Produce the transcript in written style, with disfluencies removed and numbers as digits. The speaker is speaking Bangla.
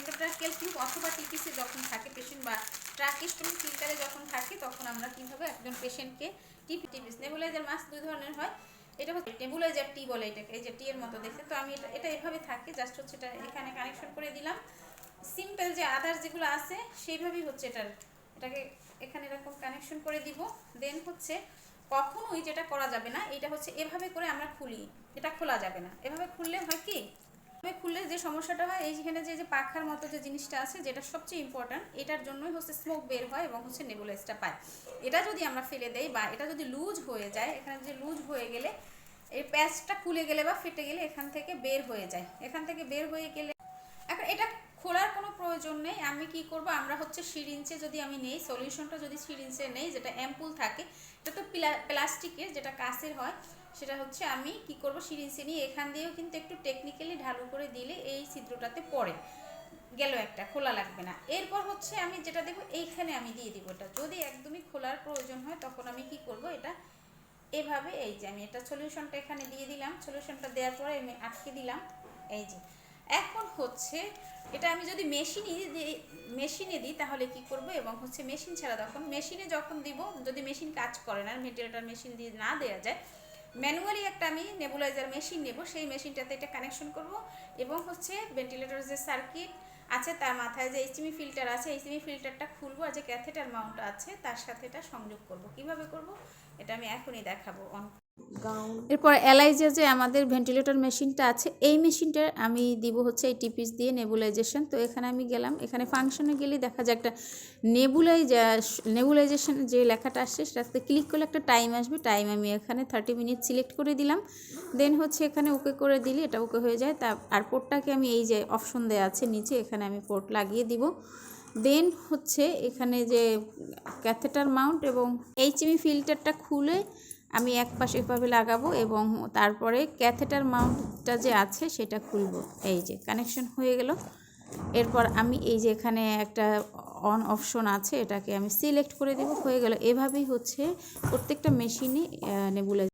এন্ডোট্রাকিয়াল টিউব অথবা টিপিসি যখন থাকে পেশেন্ট বা ট্রাকিস্টমি ফিল্টারে যখন থাকে তখন আমরা কীভাবে একজন পেশেন্টকে টিপিস নেবুলাইজার মাস্ক দুই ধরনের হয়। এটা হচ্ছে নেবুলাইজার টি বলে এটাকে, এই যে টি এর মতো দেখতে। তো আমি এটা এভাবে থাকে, জাস্ট হচ্ছে এটা এখানে কানেকশন করে দিলাম। সিম্পল যে আদার্স যেগুলো আছে সেইভাবেই হচ্ছে এটাকে এখানে এরকম কানেকশন করে দিব। দেন হচ্ছে কখনোই যেটা করা যাবে না, এটা হচ্ছে এভাবে করে আমরা খুলি, এটা খোলা যাবে না। এভাবে খুললে হয় কি, এভাবে খুললে যে সমস্যাটা হয়, এইখানে যে পাখার মতো যে জিনিসটা আছে, যেটা সবচেয়ে ইম্পর্ট্যান্ট, এটার জন্যই হচ্ছে স্মোক বের হয় এবং হচ্ছে নেবুলাইজটা পায়। এটা যদি আমরা ফেলে দেই বা এটা যদি লুজ হয়ে যায়, এখানে যে লুজ হয়ে গেলে এই প্যাচটা খুলে গেলে বা ফেটে গেলে এখান থেকে বের হয়ে যায়। এখান থেকে বের হয়ে গেলে এখন এটা খোলার কোনো প্রয়োজন নেই। আমি কি করব, আমরা হচ্ছে সিরিঞ্জে যদি আমি নেই, সলিউশনটা যদি সিরিঞ্জে নেই, যেটা অ্যাম্পুল থাকে, এটা তো প্লাস্টিকের, যেটা কাঁচের হয়, সেটা হচ্ছে আমি কি করব, সিরিঞ্জে নিয়ে এখান দিয়েও কিন্তু একটু টেকনিক্যালি ঢালু করে দিলে এই ছিদ্রটাতে পড়ে গেল, একটা খোলা লাগবে না। এরপর হচ্ছে আমি যেটা দেখব এইখানে আমি দিয়ে দিব। এটা যদি একদমই খোলার প্রয়োজন হয় তখন আমি কি করব, এটা এভাবে এই যে আমি এটা সলিউশনটা এখানে দিয়ে দিলাম। সলিউশনটা দেওয়ার পরে আমি আটকে দিলাম। এই যে এখন হচ্ছে এটা আমি যদি মেশিনে দিই তাহলে কি করব, এবং হচ্ছে মেশিন ছাড়া মেশিনে যখন দিব, যদি মেশিন কাজ করে না, ভেন্টিলেটর মেশিন দিয়ে না দেওয়া যায়, ম্যানুয়ালি একটা আমি নেবুলাইজার মেশিন নেব, সেই মেশিনটাতে এটা কানেকশন করব এবং হচ্ছে ভেন্টিলেটর যে সার্কিট আছে তার মাথায় যে এইচএমই ফিল্টার আছে, এইচএমই ফিল্টারটা খুলবো, আর যে ক্যাথেটার মাউন্ট আছে তার সাথে এটা সংযোগ করব। কিভাবে করব এটা আমি এখনই দেখাবো। এরপর এলাইজা যে আমাদের ভেন্টিলেটর মেশিনটা আছে, এই মেশিনটা আমি দিব হচ্ছে এই টিপিস দিয়ে নেবুলাইজেশন। তো এখানে আমি গেলাম, এখানে ফাংশনে গেলে দেখা যায় একটা নেবুলাইজেশন যে লেখাটা আসছে সেটাতে ক্লিক করলে একটা টাইম আসবে। টাইম আমি এখানে 30 মিনিট সিলেক্ট করে দিলাম। দেন হচ্ছে এখানে ওকে করে দিলে এটা ওকে হয়ে যায়। আর পোর্টটাকে আমি এই যে অপশন দেওয়া আছে নিচে, এখানে আমি পোর্ট লাগিয়ে দিব। দেন হচ্ছে এখানে যে ক্যাথেটার মাউন্ট এবং এইচএমই ফিল্টারটা খুলে আমি এক পাশে এভাবে লাগাবো এবং তারপরে ক্যাথেটার মাউন্টটা যে আছে সেটা খুলবো। এই যে কানেকশন হয়ে গেল। এরপর আমি এই যে এখানে একটা অন অপশন আছে, এটাকে আমি সিলেক্ট করে দেব, হয়ে গেল। এভাবেই হচ্ছে প্রত্যেকটা মেশিনে নেবুলাইজার